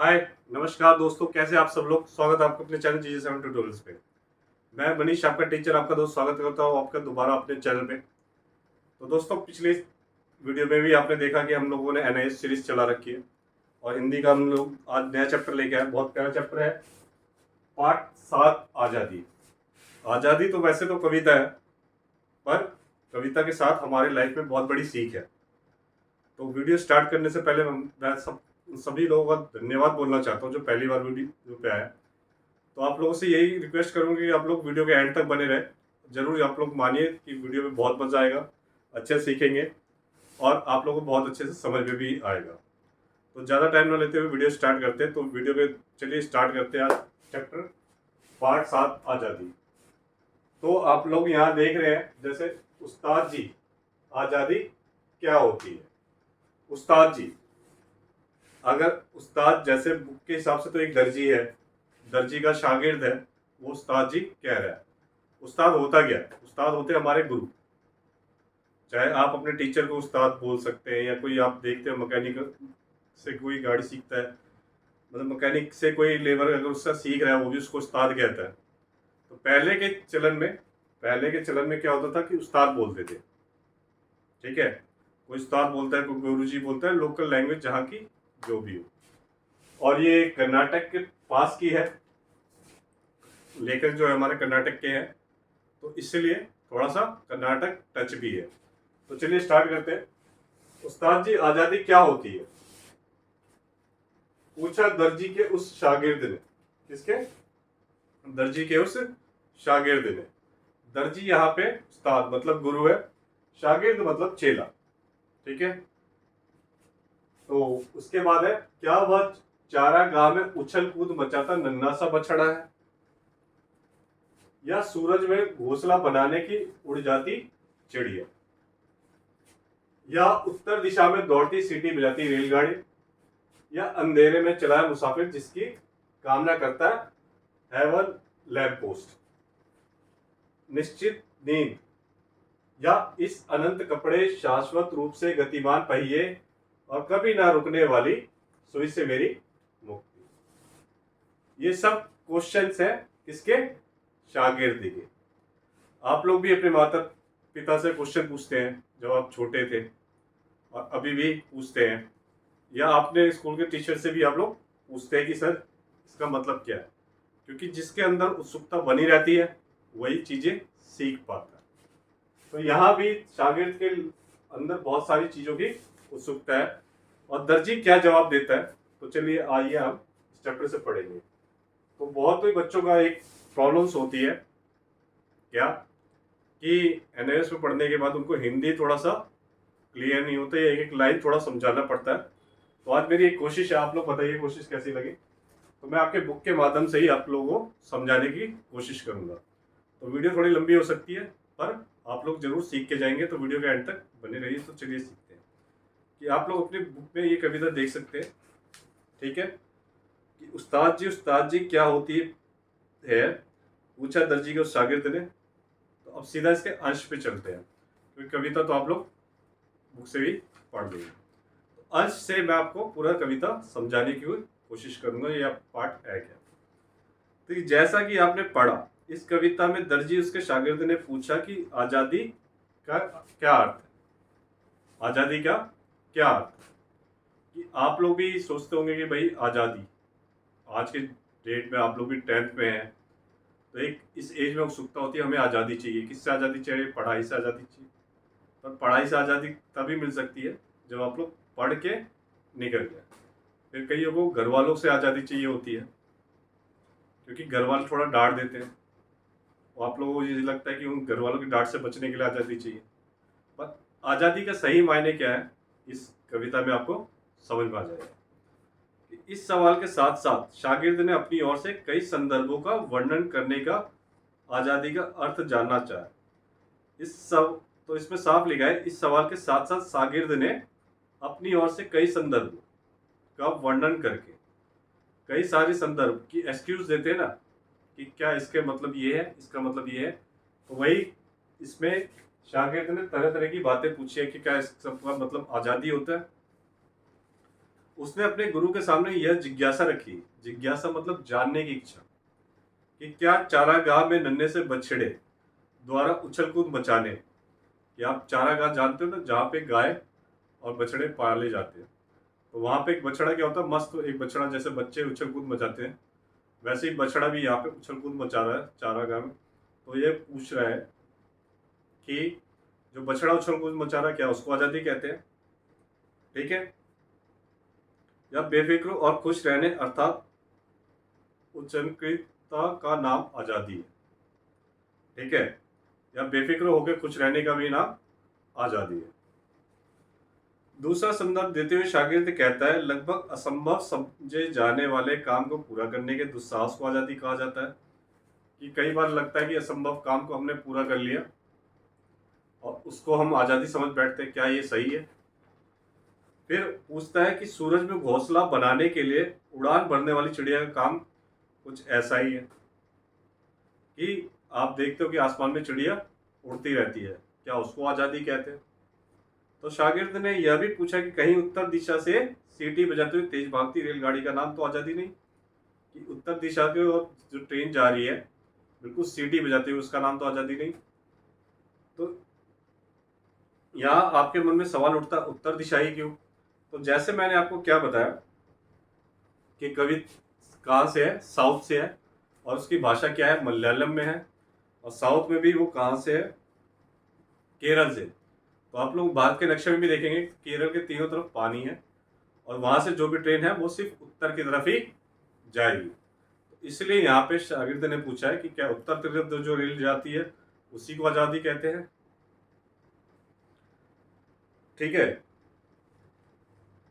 हाय, नमस्कार दोस्तों, कैसे आप सब लोग। स्वागत है आपका अपने चैनल GJ7 ट्यूटोरियल्स पे। मैं मनीष, आपका टीचर, आपका दोस्त, स्वागत करता हूँ आपका दोबारा अपने चैनल पे। तो दोस्तों, पिछले वीडियो में भी आपने देखा कि हम लोगों ने NIS सीरीज चला रखी है और हिंदी का हम लोग आज नया चैप्टर लेके आए। बहुत प्यारा चैप्टर है, पार्ट 7, आज़ादी। आज़ादी तो वैसे तो कविता है, पर कविता के साथ हमारे लाइफ में बहुत बड़ी सीख है। तो वीडियो स्टार्ट करने से पहले मैं सभी लोगों का धन्यवाद बोलना चाहता हूँ जो पहली बार वीडियो पे आए। तो आप लोगों से यही रिक्वेस्ट करूंगी कि आप लोग वीडियो के एंड तक बने रहे। जरूर आप लोग मानिए कि वीडियो में बहुत मजा आएगा, अच्छे से सीखेंगे और आप लोगों को बहुत अच्छे से समझ में भी आएगा। तो ज़्यादा टाइम ना लेते हुए वीडियो स्टार्ट करते हैं। तो वीडियो में चलिए स्टार्ट करते हैं आज चैप्टर पार्ट 7, आज़ादी। तो आप लोग यहाँ देख रहे हैं, जैसे उस्ताद जी, आज़ादी क्या होती है। उस्ताद जी, अगर उस्ताद जैसे बुक के हिसाब से तो एक दर्जी है, दर्जी का शागिर्द है, वो उस्ताद जी कह रहा है। उस्ताद होता क्या है? उस्ताद होते हैं हमारे गुरु। चाहे आप अपने टीचर को उस्ताद बोल सकते हैं, या कोई आप देखते हो मैकेनिक से कोई गाड़ी सीखता है, मतलब मैकेनिक से कोई लेबर अगर उसका सीख रहा है, वो भी उसको उस्ताद कहता है। तो पहले के चलन में क्या होता था कि उस्ताद बोलते थे, ठीक है। कोई उस्ताद बोलता है, कोई गुरु जी बोलता है, लोकल लैंग्वेज जहाँ की जो भी हो। और ये कर्नाटक के पास की है, लेखक जो है हमारे कर्नाटक के हैं, तो इसलिए थोड़ा सा कर्नाटक टच भी है। तो चलिए स्टार्ट करते हैं। उस्ताद जी, आजादी क्या होती है? पूछा दर्जी के उस शागिर्द ने। किसके? दर्जी के उस शागिर्द ने। दर्जी यहाँ पे उस्ताद मतलब गुरु है, शागिर्द मतलब चेला, ठीक है। तो उसके बाद है, क्या वह चारागाह में उछल कूद मचाता नन्हा सा बछड़ा है, या सूरज में घोंसला बनाने की उड़ जाती चिड़िया, या उत्तर दिशा में दौड़ती सीटी बजाती रेलगाड़ी, या अंधेरे में चलाए मुसाफिर जिसकी कामना करता है हेवन लैंप पोस्ट। निश्चित नींद, या इस अनंत कपड़े शाश्वत रूप से गतिमान पहिए और कभी ना रुकने वाली सुई से मेरी मुक्ति। ये सब क्वेश्चंस हैं किसके? शागिर्द के। आप लोग भी अपने माता पिता से क्वेश्चन पूछते हैं जब आप छोटे थे, और अभी भी पूछते हैं, या आपने स्कूल के टीचर से भी आप लोग पूछते हैं कि सर इसका मतलब क्या है। क्योंकि जिसके अंदर उत्सुकता बनी रहती है वही चीजें सीख पाता है। तो यहाँ भी शागिर्द के अंदर बहुत सारी चीजों की उत्सुकता है, और दर्जी क्या जवाब देता है। तो चलिए आइए हम इस चैप्टर से पढ़ेंगे। तो बहुत ही बच्चों का एक प्रॉब्लम्स होती है क्या, कि NIS में पढ़ने के बाद उनको हिंदी थोड़ा सा क्लियर नहीं होता, एक एक लाइन थोड़ा समझाना पड़ता है। तो आज मेरी एक कोशिश है, आप लोग बताइए कोशिश कैसी लगी। तो मैं आपके बुक के माध्यम से ही आप लोगों को समझाने की कोशिश करूंगा। तो वीडियो थोड़ी लंबी हो सकती है, पर आप लोग जरूर सीख के जाएंगे। तो वीडियो के एंड तक बने रहिए। तो चलिए सीखते हैं कि आप लोग अपनी बुक में ये कविता देख सकते हैं, ठीक है। कि उस्ताद जी क्या होती है, पूछा दर्जी के उस शागिर्द ने। तो अब सीधा इसके अंश पे चलते हैं, क्योंकि कविता तो आप लोग बुक से भी पढ़ लेंगे। तो अंश से मैं आपको पूरा कविता समझाने की कोशिश करूंगा, ये पार्ट है क्या। तो जैसा कि आपने पढ़ा, इस कविता में दर्जी उसके शागिर्द ने पूछा कि आजादी का क्या अर्थ है। आजादी का क्या अर्थ है? कि आप लोग भी सोचते होंगे कि भाई आजादी, आज के डेट में आप लोग भी 10th में हैं, तो एक इस एज में उत्सुकता होती है, हमें आज़ादी चाहिए। किससे आज़ादी चाहिए? पढ़ाई से आज़ादी चाहिए। पर पढ़ाई से आज़ादी तभी मिल सकती है जब आप लोग पढ़ के निकल जाए। फिर कईयों को घर वालों से आज़ादी चाहिए होती है, क्योंकि घर वाले थोड़ा डांट देते हैं, और आप लोगों को ये लगता है कि उन घर वालों की डांट से बचने के लिए आज़ादी चाहिए। पर आज़ादी का सही मायने क्या है, इस कविता में आपको समझ में आ जाएगा। इस सवाल के साथ साथ शागिर्द ने अपनी ओर से कई संदर्भों का वर्णन करने का आज़ादी का अर्थ जानना चाहा। इस सब तो इसमें साफ लिखा है, इस सवाल के साथ साथ शागिर्द ने अपनी ओर से कई संदर्भ का वर्णन करके, कई सारे संदर्भ की एक्सक्यूज देते हैं ना, कि क्या इसके मतलब ये है, इसका मतलब ये है। तो वही इसमें शागिर्द ने तरह तरह की बातें पूछी है कि क्या इस सब का मतलब आज़ादी होता है। उसने अपने गुरु के सामने यह जिज्ञासा रखी, जिज्ञासा मतलब जानने की इच्छा, कि क्या चारागाह में नन्हे से बछड़े द्वारा उछल कूद मचाने, कि आप चारागाह जानते हो ना, जहाँ पे गाय और बछड़े पाले जाते हैं, तो वहां पे एक बछड़ा क्या होता है, मस्त एक बछड़ा, जैसे बच्चे उछल कूद मचाते हैं वैसे ही बछड़ा भी यहाँ पे उछल कूद मचा रहा है चारागाह में। तो ये पूछ रहा है कि जो बछड़ा उछल कूद मचा रहा है क्या उसको आज़ादी कहते हैं? ठीक है, या बेफिक्र और खुश रहने अर्थात उच्चृंखलता का नाम आज़ादी है। ठीक है, या बेफिक्र होकर खुश रहने का भी नाम आज़ादी है। दूसरा संदर्भ देते हुए शागिर्द कहता है, लगभग असंभव समझे जाने वाले काम को पूरा करने के दुस्साहस को आज़ादी कहा जाता है। कि कई बार लगता है कि असंभव काम को हमने पूरा कर लिया और उसको हम आज़ादी समझ बैठते हैं, क्या ये सही है? फिर पूछता है कि सूरज में घोंसला बनाने के लिए उड़ान भरने वाली चिड़िया का काम कुछ ऐसा ही है। कि आप देखते हो कि आसमान में चिड़िया उड़ती रहती है, क्या उसको आज़ादी कहते हैं? तो शागिर्द ने यह भी पूछा कि कहीं उत्तर दिशा से सीटी बजाते हुए तेज भागती रेलगाड़ी का नाम तो आज़ादी नहीं? कि उत्तर दिशा की ओर जो ट्रेन जा रही है बिल्कुल सीटी बजाते हुए, उसका नाम तो आज़ादी नहीं? तो यहाँ आपके मन में सवाल उठता, उत्तर दिशा ही क्यों? तो जैसे मैंने आपको क्या बताया कि कवि कहाँ से है, साउथ से है, और उसकी भाषा क्या है, मलयालम में है, और साउथ में भी वो कहाँ से है, केरल से। तो आप लोग भारत के नक्शे में भी देखेंगे केरल के तीनों तरफ पानी है, और वहां से जो भी ट्रेन है वो सिर्फ उत्तर की तरफ ही जाएगी। तो इसलिए यहाँ पे शागिर्द ने पूछा है कि क्या उत्तर की तरफ जो रेल जाती है उसी को आज़ादी कहते हैं? ठीक है,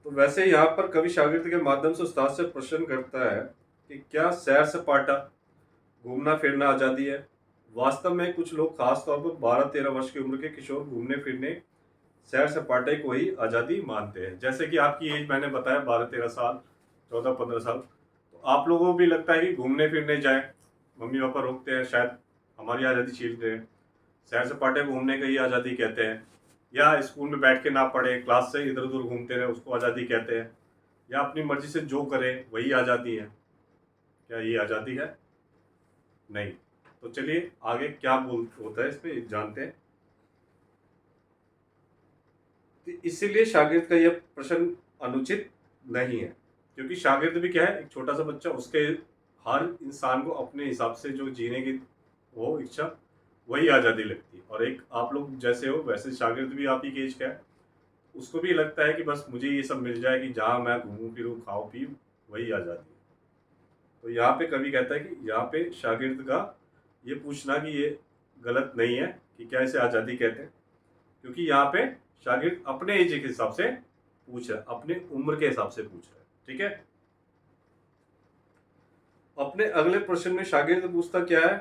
तो वैसे यहाँ पर कवि शागिर्द के माध्यम से उस्ताद से प्रश्न करता है कि क्या सैर सपाटा, घूमना फिरना आज़ादी है? वास्तव में कुछ लोग खास तौर पर 12-13 वर्ष की उम्र के किशोर घूमने फिरने, सैर सपाटे को ही आज़ादी मानते हैं। जैसे कि आपकी एज मैंने बताया 12-13 साल, 14-15 साल, तो आप लोगों को भी लगता है कि घूमने फिरने जाए, मम्मी पापा रोकते हैं, शायद हमारी आज़ादी छीन रहे हैं, सैर सपाटे घूमने का ही आज़ादी कहते हैं। या स्कूल में बैठ के ना पढ़े, क्लास से इधर उधर घूमते रहे, उसको आज़ादी कहते हैं। या अपनी मर्जी से जो करे वही आज़ादी है। क्या ये आज़ादी है? नहीं। तो चलिए आगे क्या बोल होता है इसमें जानते हैं। तो इसीलिए शागिर्द का यह प्रश्न अनुचित नहीं है, क्योंकि शागिर्द भी क्या है, एक छोटा सा बच्चा, उसके हर इंसान को अपने हिसाब से जो जीने की वो इच्छा, वही आज़ादी लगती है। और एक आप लोग जैसे हो वैसे शागिर्द भी आप ही के एज का है, उसको भी लगता है कि बस मुझे ये सब मिल जाए कि जहाँ मैं घूमूं फिरूं खाऊं पीऊं, वही आज़ादी है। तो यहाँ पे कवि कहता है कि यहाँ पे शागिर्द का ये पूछना कि ये गलत नहीं है कि क्या इसे आज़ादी कहते हैं, क्योंकि यहाँ पे शागिर्द अपने एज के हिसाब से पूछ रहा है, अपने उम्र के हिसाब से पूछ रहा है। ठीक है, अपने अगले प्रश्न में शागिर्द पूछता क्या है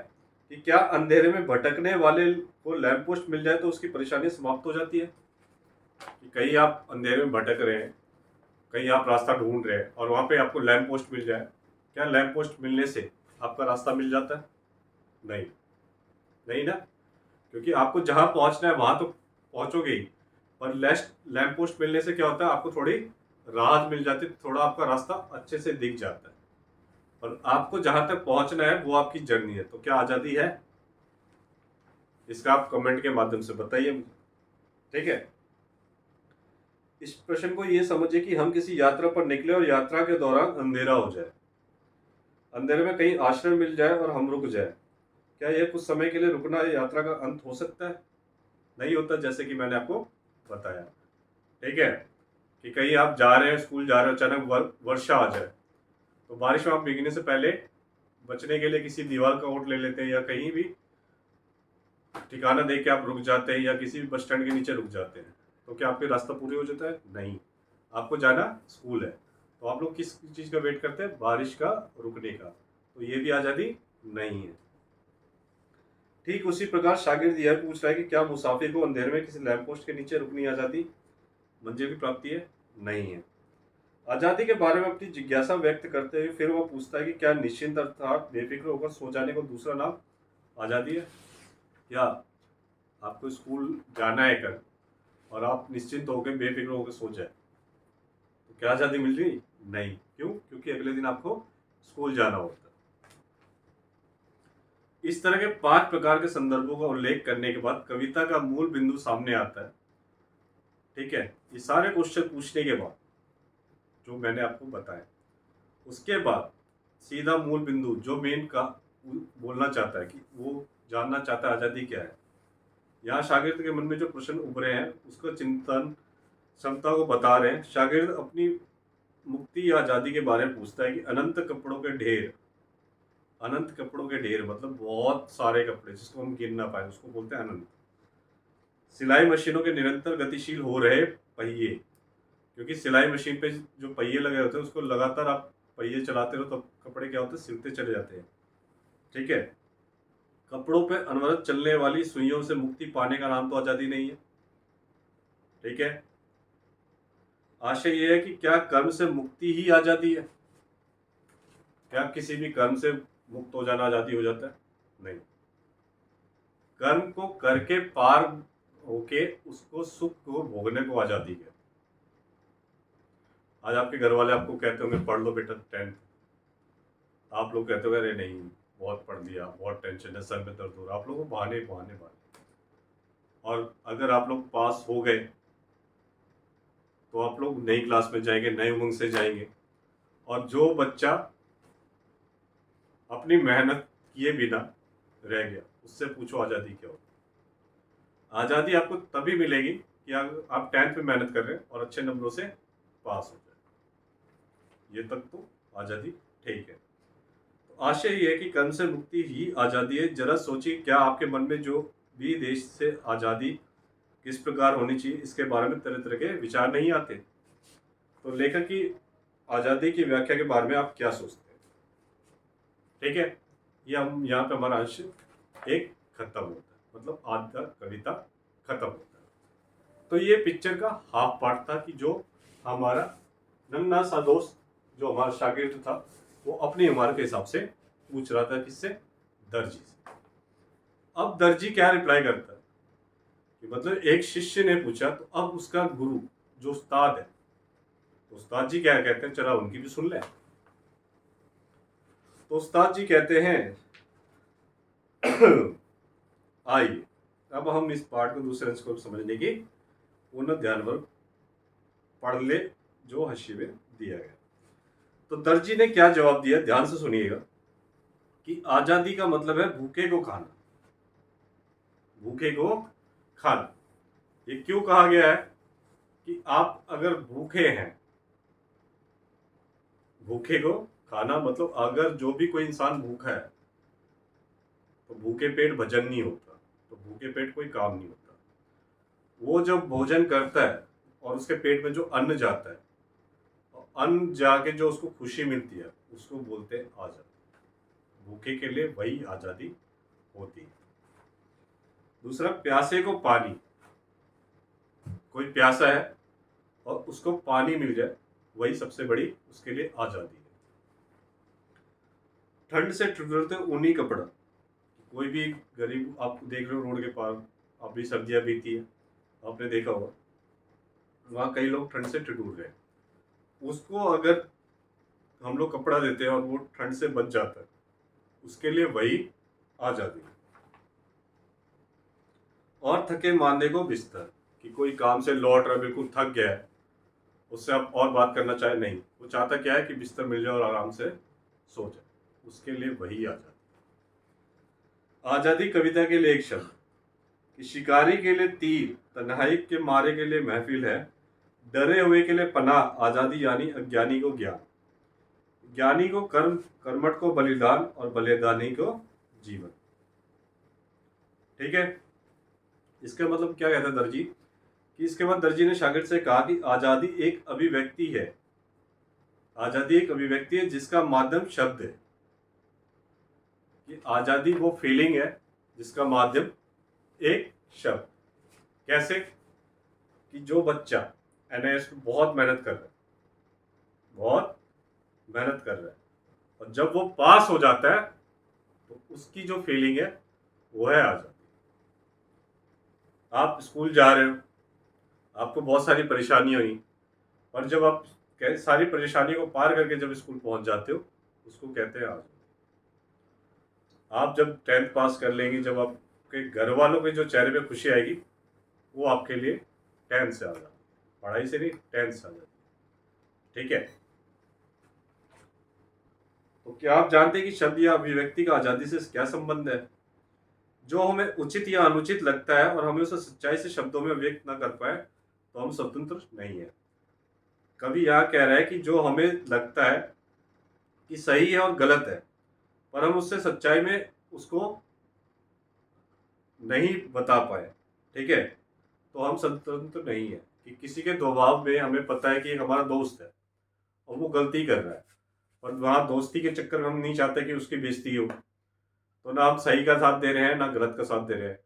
कि क्या अंधेरे में भटकने वाले को लैंप पोस्ट मिल जाए तो उसकी परेशानी समाप्त हो जाती है? कि कहीं आप अंधेरे में भटक रहे हैं, कहीं आप रास्ता ढूंढ रहे हैं और वहां पे आपको लैंप पोस्ट मिल जाए, क्या लैंप पोस्ट मिलने से आपका रास्ता मिल जाता है? नहीं, नहीं ना, क्योंकि आपको जहां पहुंचना है वहां तो पहुंचोगे ही, पर लैंप पोस्ट मिलने से क्या होता है, आपको थोड़ी राहत मिल जाती है, थोड़ा आपका रास्ता अच्छे से दिख जाता है। और आपको जहां तक पहुंचना है वो आपकी जर्नी है, तो क्या आज़ादी है? इसका आप कमेंट के माध्यम से बताइए मुझे। ठीक है, इस प्रश्न को ये समझिए कि हम किसी यात्रा पर निकले और यात्रा के दौरान अंधेरा हो जाए, अंधेरे में कहीं आश्रय मिल जाए और हम रुक जाए, क्या यह कुछ समय के लिए रुकना यात्रा का अंत हो सकता है? नहीं होता, जैसे कि मैंने आपको बताया। ठीक है, कि कहीं आप जा रहे हैं, स्कूल जा रहे हो, अचानक वर्षा आ जाए, तो बारिश में आप भीगने से पहले बचने के लिए किसी दीवार का ओट ले लेते हैं, या कहीं भी ठिकाना देख के आप रुक जाते हैं, या किसी भी बस स्टैंड के नीचे रुक जाते हैं, तो क्या आपके रास्ता पूरे हो जाता है? नहीं, आपको जाना स्कूल है, तो आप लोग किस चीज़ का वेट करते हैं? बारिश का रुकने का। तो ये भी आज़ादी नहीं है। ठीक उसी प्रकार शागिर्द यह पूछ रहा है कि क्या मुसाफिर को अंधेरे में किसी लैंप पोस्ट के नीचे रुकनी आज़ादी मंजिल की प्राप्ति है? नहीं है। आज़ादी के बारे में अपनी जिज्ञासा व्यक्त करते हुए फिर वह पूछता है कि क्या निश्चिंत अर्थात बेफिक्र होकर सो जाने को दूसरा नाम आज़ादी है? क्या आपको स्कूल जाना है कल और आप निश्चिंत होकर बेफिक्र होकर सो जाए, तो क्या आज़ादी मिल रही? नहीं। क्यों? क्योंकि अगले दिन आपको स्कूल जाना होता है। इस तरह के 5 प्रकार के संदर्भों का उल्लेख करने के बाद कविता का मूल बिंदु सामने आता है। ठीक है, ये सारे क्वेश्चन पूछने के बाद जो मैंने आपको बताया, उसके बाद सीधा मूल बिंदु जो मेन का बोलना चाहता है कि वो जानना चाहता है आज़ादी क्या है। यहाँ शागिर्द के मन में जो प्रश्न उभरे हैं उसका चिंतन क्षमता को बता रहे हैं। शागिर्द अपनी मुक्ति या आज़ादी के बारे में पूछता है कि अनंत कपड़ों के ढेर, अनंत कपड़ों के ढेर मतलब बहुत सारे कपड़े जिसको हम गिन ना पाए उसको बोलते हैं अनंत। सिलाई मशीनों के निरंतर गतिशील हो रहे पहिए, क्योंकि सिलाई मशीन पे जो पहिए लगे होते हैं उसको लगातार आप पहिए चलाते रहो तो कपड़े क्या होते हैं, सिलते चले जाते हैं। ठीक है, कपड़ों पे अनवरत चलने वाली सुइयों से मुक्ति पाने का नाम तो आज़ादी नहीं है। ठीक है, आशय यह है कि क्या कर्म से मुक्ति ही आज़ादी है? क्या किसी भी कर्म से मुक्त हो जाना आज़ादी हो जाता है? नहीं। कर्म को करके पार होके उसको सुख को भोगने को आज़ादी है। आज आपके घर वाले आपको कहते होंगे पढ़ लो बेटा 10th, आप लोग कहते हो अरे नहीं बहुत पढ़ लिया, बहुत टेंशन है, सर में दर्द हो रहा है, आप लोगों को बहाने बहाने बहाने। और अगर आप लोग पास हो गए तो आप लोग नई क्लास में जाएंगे, नए उमंग से जाएंगे। और जो बच्चा अपनी मेहनत किए बिना रह गया उससे पूछो आज़ादी क्या होती है। आज़ादी आपको तभी मिलेगी कि आप 10th में मेहनत कर रहे हैं और अच्छे नंबरों से पास हो जाए। ये तक तो आज़ादी ठीक है। तो आशय ये है कि कर्म से मुक्ति ही आज़ादी है। जरा सोचिए, क्या आपके मन में जो भी देश से आज़ादी किस प्रकार होनी चाहिए इसके बारे में तरह तरह के विचार नहीं आते? तो लेखक की आज़ादी की व्याख्या के बारे में आप क्या सोचते हैं? ठीक है, ये हम यहाँ पे हमारा अंश एक खत्म होता है, मतलब आधा कविता खत्म होता है। तो ये पिक्चर का हाफ पार्ट था कि जो हमारा नन्हा सा दोस्त जो हमारा शागिर्द था वो अपनी उम्र के हिसाब से पूछ रहा था, किससे? दर्जी से। अब दर्जी क्या रिप्लाई करता है कि मतलब एक शिष्य ने पूछा तो अब उसका गुरु जो उस्ताद है, उस्ताद जी क्या कहते हैं चला उनकी भी सुन ले। तो उस्ताद जी कहते हैं आइए अब हम इस पार्ट को दूसरे अंश को समझने की पूर्ण ध्यानपूर्वक पढ़ ले जो हाशिए में दिया गया। तो दर्जी ने क्या जवाब दिया, ध्यान से सुनिएगा कि आजादी का मतलब है भूखे को खाना, भूखे को खाना। ये क्यों कहा गया है कि आप अगर भूखे हैं, भूखे को खाना मतलब अगर जो भी कोई इंसान भूखा है तो भूखे पेट भजन नहीं होता, तो भूखे पेट कोई काम नहीं होता। वो जब भोजन करता है और उसके पेट में जो अन्न जाता है, अन्न जाके जो उसको खुशी मिलती है उसको बोलते हैं आजादी। भूखे के लिए वही आजादी होती है। दूसरा, प्यासे को पानी, कोई प्यासा है और उसको पानी मिल जाए वही सबसे बड़ी उसके लिए आजादी है। ठंड से ठिठुरते ऊनी कपड़ा, कोई भी गरीब आप देख रहे हो रोड के पार, अभी सर्दियां बीती है आपने देखा होगा वहाँ कई लोग ठंड से ठिठुर गए, उसको अगर हम लोग कपड़ा देते हैं और वो ठंड से बच जाता है उसके लिए वही आजादी है। और थके मांदे को बिस्तर, कि कोई काम से लौट रहा बिल्कुल थक गया है, उससे आप और बात करना चाहे नहीं, वो चाहता क्या है कि बिस्तर मिल जाए और आराम से सो जाए, उसके लिए वही आजादी। आजादी कविता के लिए एक शब्द कि शिकारी के लिए तीर, तन्हाई के मारे के लिए महफिल है, डरे हुए के लिए पनाह आजादी यानी अज्ञानी को ज्ञान, ज्ञानी को कर्म, कर्मठ को बलिदान और बलिदानी को जीवन। ठीक है, इसका मतलब क्या कहता है दर्जी कि इसके बाद दर्जी ने शागिर्द से कहा कि आजादी एक अभिव्यक्ति है, आजादी एक अभिव्यक्ति है जिसका माध्यम शब्द है। कि आजादी वो फीलिंग है जिसका माध्यम एक शब्द। कैसे? कि जो बच्चा एनआईएस में बहुत मेहनत कर रहा है, बहुत मेहनत कर रहा है और जब वो पास हो जाता है तो उसकी जो फीलिंग है वो है आजादी। आप स्कूल जा रहे हो, आपको बहुत सारी परेशानी हुई और जब आप सारी परेशानियों को पार करके जब स्कूल पहुंच जाते हो, उसको कहते हैं आज़ादी। आप जब 10th पास कर लेंगे, जब आपके घर वालों के जो चेहरे पे खुशी आएगी, वो आपके लिए 10th से आज़ादी, पढ़ाई से नहीं, 10th से आज़ादी। ठीक है। तो क्या आप जानते हैं कि शब्द या अभिव्यक्ति का आज़ादी से क्या संबंध है? जो हमें उचित या अनुचित लगता है और हमें उसे सच्चाई से शब्दों में व्यक्त न कर पाए, तो हम स्वतंत्र नहीं है। कवि यहाँ कह रहा है कि जो हमें लगता है कि सही है और गलत है, पर हम उससे सच्चाई में उसको नहीं बता पाए, ठीक है, तो हम स्वतंत्र नहीं है। कि किसी के दबाव में हमें पता है कि एक हमारा दोस्त है और वो गलती कर रहा है, और वहाँ दोस्ती के चक्कर में हम नहीं चाहते कि उसकी बेइज्जती हो, तो ना हम सही का साथ दे रहे हैं ना गलत का साथ दे रहे हैं,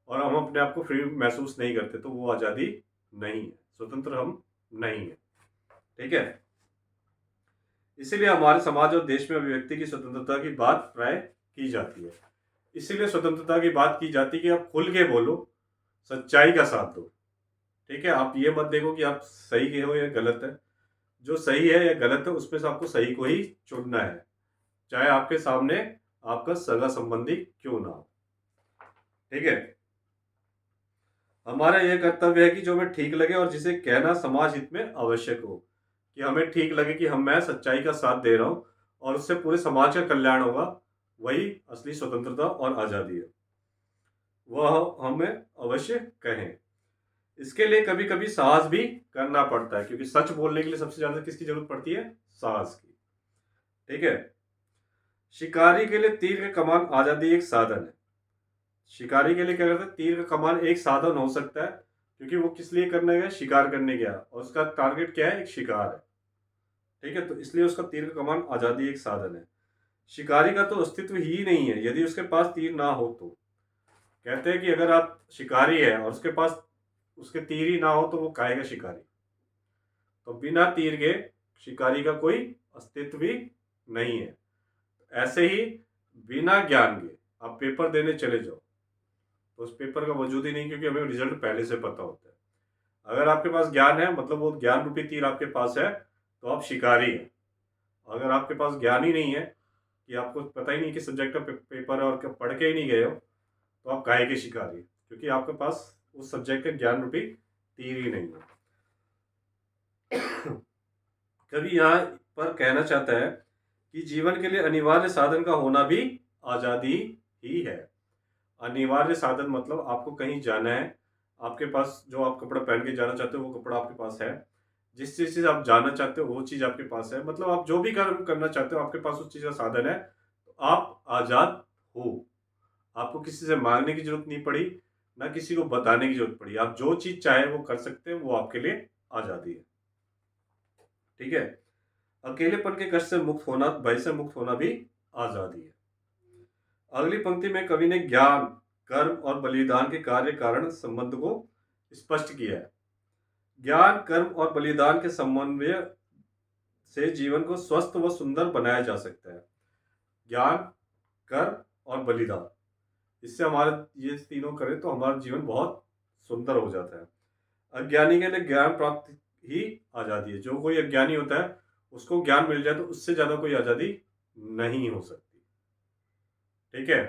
और हम अपने आप को फ्री महसूस नहीं करते, तो वो आज़ादी नहीं है, स्वतंत्र हम नहीं है। ठीक है। इसीलिए हमारे समाज और देश में अभिव्यक्ति की स्वतंत्रता की बात प्राय की जाती है। इसीलिए स्वतंत्रता की बात की जाती है कि आप खुल के बोलो, सच्चाई का साथ दो। ठीक है। आप ये मत देखो कि आप सही हो या गलत है। जो सही है या गलत है उसमें से आपको सही को ही चुनना है, चाहे आपके सामने आपका सगा संबंधी क्यों ना हो। ठीक है। हमारा यह कर्तव्य है कि जो हमें ठीक लगे और जिसे कहना समाज हित में आवश्यक हो, कि हमें ठीक लगे कि मैं सच्चाई का साथ दे रहा हूँ और उससे पूरे समाज का कल्याण होगा, वही असली स्वतंत्रता और आज़ादी है। वह हमें अवश्य कहें। इसके लिए कभी कभी साहस भी करना पड़ता है, क्योंकि सच बोलने के लिए सबसे ज्यादा किसकी जरूरत पड़ती है? साहस की। ठीक है। शिकारी के लिए तीर का कमान आज़ादी एक साधन है। शिकारी के लिए क्या करते हैं? तीर का कमान एक साधन हो सकता है, क्योंकि वो किस लिए करने गया? शिकार करने गया, और उसका टारगेट क्या है? एक शिकार है। ठीक है। तो इसलिए उसका तीर का कमान आज़ादी एक साधन है। शिकारी का तो अस्तित्व ही नहीं है यदि उसके पास तीर ना हो तो। कहते हैं कि अगर आप शिकारी है और उसके पास उसके तीर ही ना हो तो वो काहे का शिकारी। तो बिना तीर के शिकारी का कोई अस्तित्व भी नहीं है। ऐसे ही बिना ज्ञान के आप पेपर देने चले जाओ तो उस पेपर का वजूद ही नहीं, क्योंकि हमें रिजल्ट पहले से पता होता है। अगर आपके पास ज्ञान है, मतलब वो ज्ञान रूपी तीर आपके पास है, तो आप शिकारी हैं। अगर आपके पास ज्ञान ही नहीं है, कि आपको पता ही नहीं कि सब्जेक्ट का पेपर है और पढ़ के ही नहीं गए हो, तो आप काहे के शिकारी, क्योंकि आपके पास उस सब्जेक्ट का ज्ञान रूपी तीर ही नहीं है। कवि यहाँ पर कहना चाहता है कि जीवन के लिए अनिवार्य साधन का होना भी आज़ादी ही है। अनिवार्य साधन मतलब आपको कहीं जाना है, आपके पास जो आप कपड़ा पहन के जाना चाहते हो वो कपड़ा आपके पास है, जिस चीज़ से आप जाना चाहते हो वो चीज़ आपके पास है, मतलब आप जो भी कर्म करना चाहते हो आपके पास उस चीज़ का साधन है, तो आप आज़ाद हो। आपको किसी से मांगने की जरूरत नहीं पड़ी, ना किसी को बताने की जरूरत पड़ी। आप जो चीज़ चाहे वो कर सकते हैं, वो आपके लिए आज़ादी है। ठीक है। अकेलेपन के कष्ट से मुक्त होना, भय से मुक्त होना भी आज़ादी है। अगली पंक्ति में कवि ने ज्ञान, कर्म और बलिदान के कार्य कारण संबंध को स्पष्ट किया है। ज्ञान, कर्म और बलिदान के समन्वय से जीवन को स्वस्थ व सुंदर बनाया जा सकता है। ज्ञान, कर्म और बलिदान, इससे हमारे ये तीनों करें तो हमारा जीवन बहुत सुंदर हो जाता है। अज्ञानी के लिए ज्ञान प्राप्त ही आज़ादी है। जो कोई अज्ञानी होता है उसको ज्ञान मिल जाए तो उससे ज़्यादा कोई आज़ादी नहीं हो सकती। ठीक है।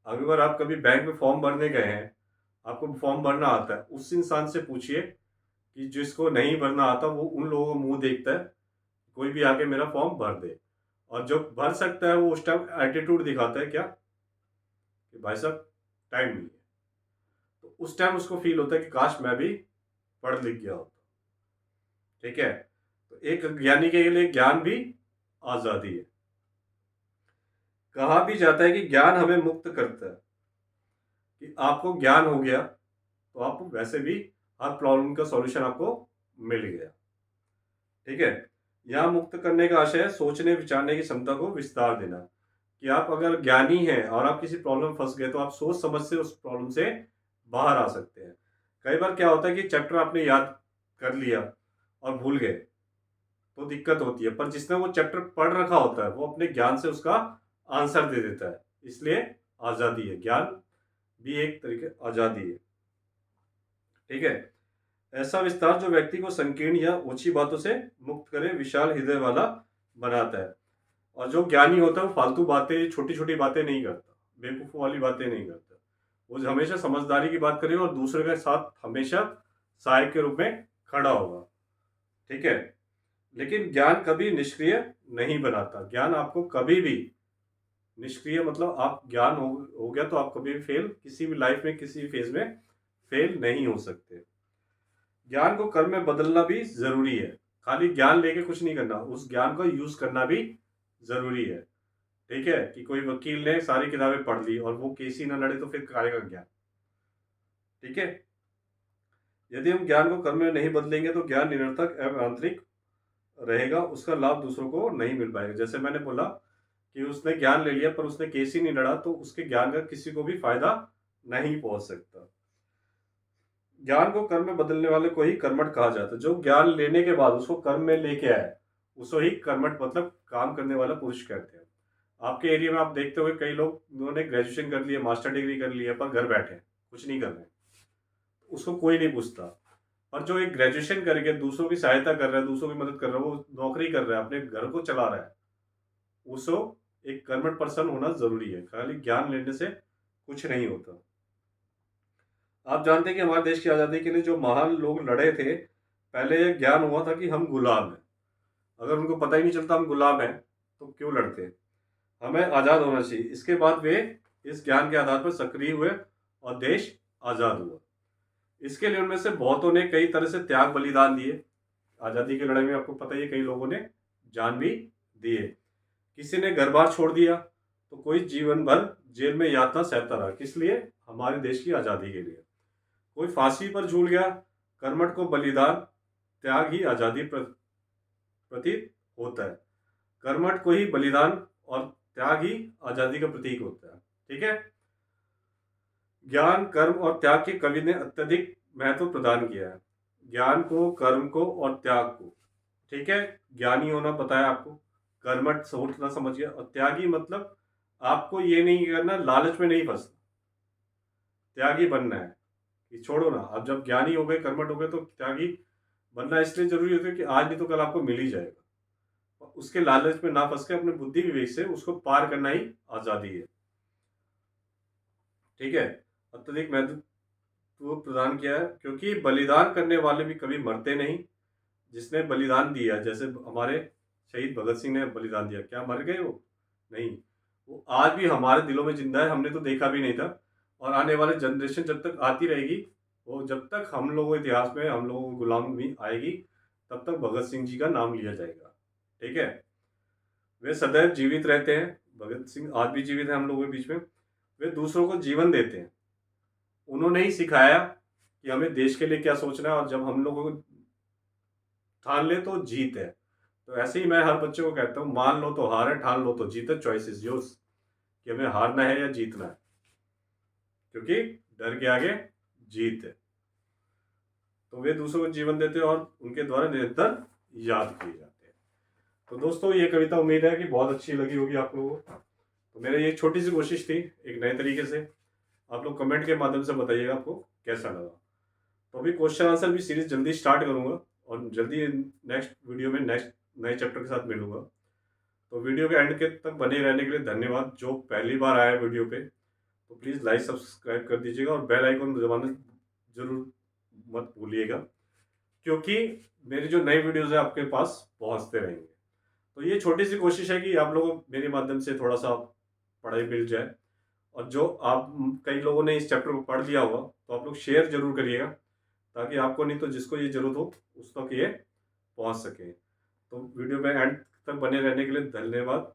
अगर आप कभी बैंक में फॉर्म भरने गए हैं, आपको फॉर्म भरना आता है, उस इंसान से पूछिए कि जिसको नहीं भरना आता वो उन लोगों का मुंह देखता है, कोई भी आके मेरा फॉर्म भर दे, और जो भर सकता है वो उस टाइम एटीट्यूड दिखाता है क्या, कि भाई साहब टाइम नहीं है। तो उस टाइम उसको फील होता है कि काश मैं भी पढ़ लिख गया होता। ठीक है। तो एक ज्ञानी के लिए ज्ञान भी आज़ादी है। कहा भी जाता है कि ज्ञान हमें मुक्त करता है, कि आपको ज्ञान हो गया तो आप वैसे भी हर प्रॉब्लम का सॉल्यूशन आपको मिल गया। ठीक है। यहाँ मुक्त करने का आशय है सोचने विचारने की क्षमता को विस्तार देना, कि आप अगर ज्ञानी हैं और आप किसी प्रॉब्लम में फंस गए तो आप सोच समझ से उस प्रॉब्लम से बाहर आ सकते हैं। कई बार क्या होता है कि चैप्टर आपने याद कर लिया और भूल गए तो दिक्कत होती है, पर जिसने वो चैप्टर पढ़ रखा होता है वो अपने ज्ञान से उसका आंसर दे देता है। इसलिए आज़ादी है, ज्ञान भी एक तरीके आज़ादी है। ठीक है। ऐसा विस्तार जो व्यक्ति को संकीर्ण या ऊंची बातों से मुक्त करे, विशाल हृदय वाला बनाता है। और जो ज्ञानी होता है वो फालतू बातें, छोटी छोटी बातें नहीं करता, बेवकूफ़ों वाली बातें नहीं करता। वो हमेशा समझदारी की बात करेगा और दूसरे के साथ हमेशा सहायक के रूप में खड़ा होगा। ठीक है। लेकिन ज्ञान कभी निष्क्रिय नहीं बनाता। ज्ञान आपको कभी भी निष्क्रिय, मतलब आप ज्ञान हो गया तो आप कभी भी फेल, किसी भी लाइफ में किसी भी फेज में फेल नहीं हो सकते। ज्ञान को कर्म में बदलना भी जरूरी है। खाली ज्ञान लेके कुछ नहीं करना, उस ज्ञान को यूज करना भी जरूरी है। ठीक है। कि कोई वकील ने सारी किताबें पढ़ ली और वो केस ही ना लड़े तो फिर आएगा ज्ञान। ठीक है। यदि हम ज्ञान को कर्म में नहीं बदलेंगे तो ज्ञान निरर्थक एवं आंतरिक रहेगा, उसका लाभ दूसरों को नहीं मिल पाएगा। जैसे मैंने बोला कि उसने ज्ञान ले लिया पर उसने केस ही नहीं लड़ा, तो उसके ज्ञान का किसी को भी फायदा नहीं पहुंच सकता। ज्ञान को कर्म में बदलने वाले को ही कर्मठ कहा जाता है। जो ज्ञान लेने के बाद उसको कर्म में लेके आए उसको ही कर्मठ, मतलब काम करने वाला पुरुष कहते हैं। आपके एरिया में आप देखते हुए कई लोग, उन्होंने ग्रेजुएशन कर लिया, मास्टर डिग्री कर लिया, पर घर बैठे हैं, कुछ नहीं कर रहे, उसको कोई नहीं पूछता। और जो एक ग्रेजुएशन करके दूसरों की सहायता कर रहा है, दूसरों की मदद कर रहा है, वो नौकरी कर रहा है, अपने घर को चला रहा है, उसको एक कर्मठ पर्सन होना जरूरी है। खाली ज्ञान लेने से कुछ नहीं होता। आप जानते हैं कि हमारे देश की आज़ादी के लिए जो महान लोग लड़े थे, पहले यह ज्ञान हुआ था कि हम गुलाम हैं। अगर उनको पता ही नहीं चलता हम गुलाम हैं तो क्यों लड़ते। हमें आज़ाद होना चाहिए। इसके बाद वे इस ज्ञान के आधार पर सक्रिय हुए और देश आज़ाद हुआ। इसके लिए उनमें से बहुतों ने कई तरह से त्याग बलिदान दिए। आज़ादी की लड़ाई में आपको पता ही है, कई लोगों ने जान भी दिए। किसी ने घर बार छोड़ दिया तो कोई जीवन भर जेल में यातना सहता रहा। किस लिए? हमारे देश की आज़ादी के लिए। कोई फांसी पर झूल गया। कर्मठ को बलिदान, त्याग ही आज़ादी प्रतीत होता है। कर्मठ को ही बलिदान और त्याग ही आज़ादी का प्रतीक होता है। ठीक है। ज्ञान, कर्म और त्याग के कवि ने अत्यधिक महत्व प्रदान किया है। ज्ञान को, कर्म को और त्याग को। ठीक है। ज्ञानी होना बताया आपको, कर्मठ सोचना समझ गया, और त्यागी मतलब आपको ये नहीं करना, लालच में नहीं फंसना, त्यागी बनना है कि छोड़ो ना। अब जब ज्ञानी हो गए, कर्मठ हो गए, तो त्यागी बनना इसलिए जरूरी होता है कि आज नहीं तो कल आपको मिल ही जाएगा। और उसके लालच में ना फंस के अपने बुद्धि विवेक से उसको पार करना ही आज़ादी है। ठीक है। अत्यधिक महत्व प्रदान किया है क्योंकि बलिदान करने वाले भी कभी मरते नहीं। जिसने बलिदान दिया, जैसे हमारे शहीद भगत सिंह ने बलिदान दिया, क्या मर गए वो? नहीं, वो आज भी हमारे दिलों में जिंदा है। हमने तो देखा भी नहीं था, और आने वाली जनरेशन जब तक आती रहेगी, वो जब तक हम लोगों के इतिहास में हम लोगों को गुलामी आएगी, तब तक भगत सिंह जी का नाम लिया जाएगा। ठीक है। वे सदैव जीवित रहते हैं। भगत सिंह आज भी जीवित है हम लोगों के बीच में। वे दूसरों को जीवन देते हैं। उन्होंने ही सिखाया कि हमें देश के लिए क्या सोचना है, और जब हम लोगों को ठान ले तो जीत है। तो ऐसे ही मैं हर बच्चे को कहता हूँ, मान लो तो हार है, ठान लो तो जीत है। चॉइस इज योर्स कि हमें हारना है या जीतना है, क्योंकि डर के आगे जीत है। तो वे दूसरों को जीवन देते हैं और उनके द्वारा निरंतर याद किए जाते हैं। तो दोस्तों, ये कविता उम्मीद है कि बहुत अच्छी लगी होगी आप लोगों को। तो मेरी एक छोटी सी कोशिश थी एक नए तरीके से। आप लोग कमेंट के माध्यम से बताइएगा आपको कैसा लगा। तो अभी क्वेश्चन आंसर भी सीरीज जल्दी स्टार्ट करूंगा, और जल्दी नेक्स्ट वीडियो में नेक्स्ट नए चैप्टर के साथ मिलूंगा। तो वीडियो के एंड के तक बने रहने के लिए धन्यवाद। जो पहली बार आया है वीडियो पे, तो प्लीज़ लाइक सब्सक्राइब कर दीजिएगा और बेल आइकन दबाना जरूर मत भूलिएगा, क्योंकि मेरी जो नई वीडियोज़ है आपके पास पहुंचते रहेंगे। तो ये छोटी सी कोशिश है कि आप लोगों को मेरे माध्यम से थोड़ा सा पढ़ाई मिल जाए। और जो आप, कई लोगों ने इस चैप्टर को पढ़ लिया होगा, तो आप लोग शेयर जरूर करिएगा, ताकि आपको नहीं तो जिसको ये जरूरत हो उस तक ये पहुंच सके। तो वीडियो में एंड तक बने रहने के लिए धन्यवाद।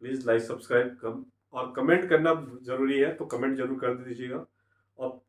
प्लीज़ लाइक सब्सक्राइब और कमेंट करना ज़रूरी है, तो कमेंट जरूर कर दीजिएगा। और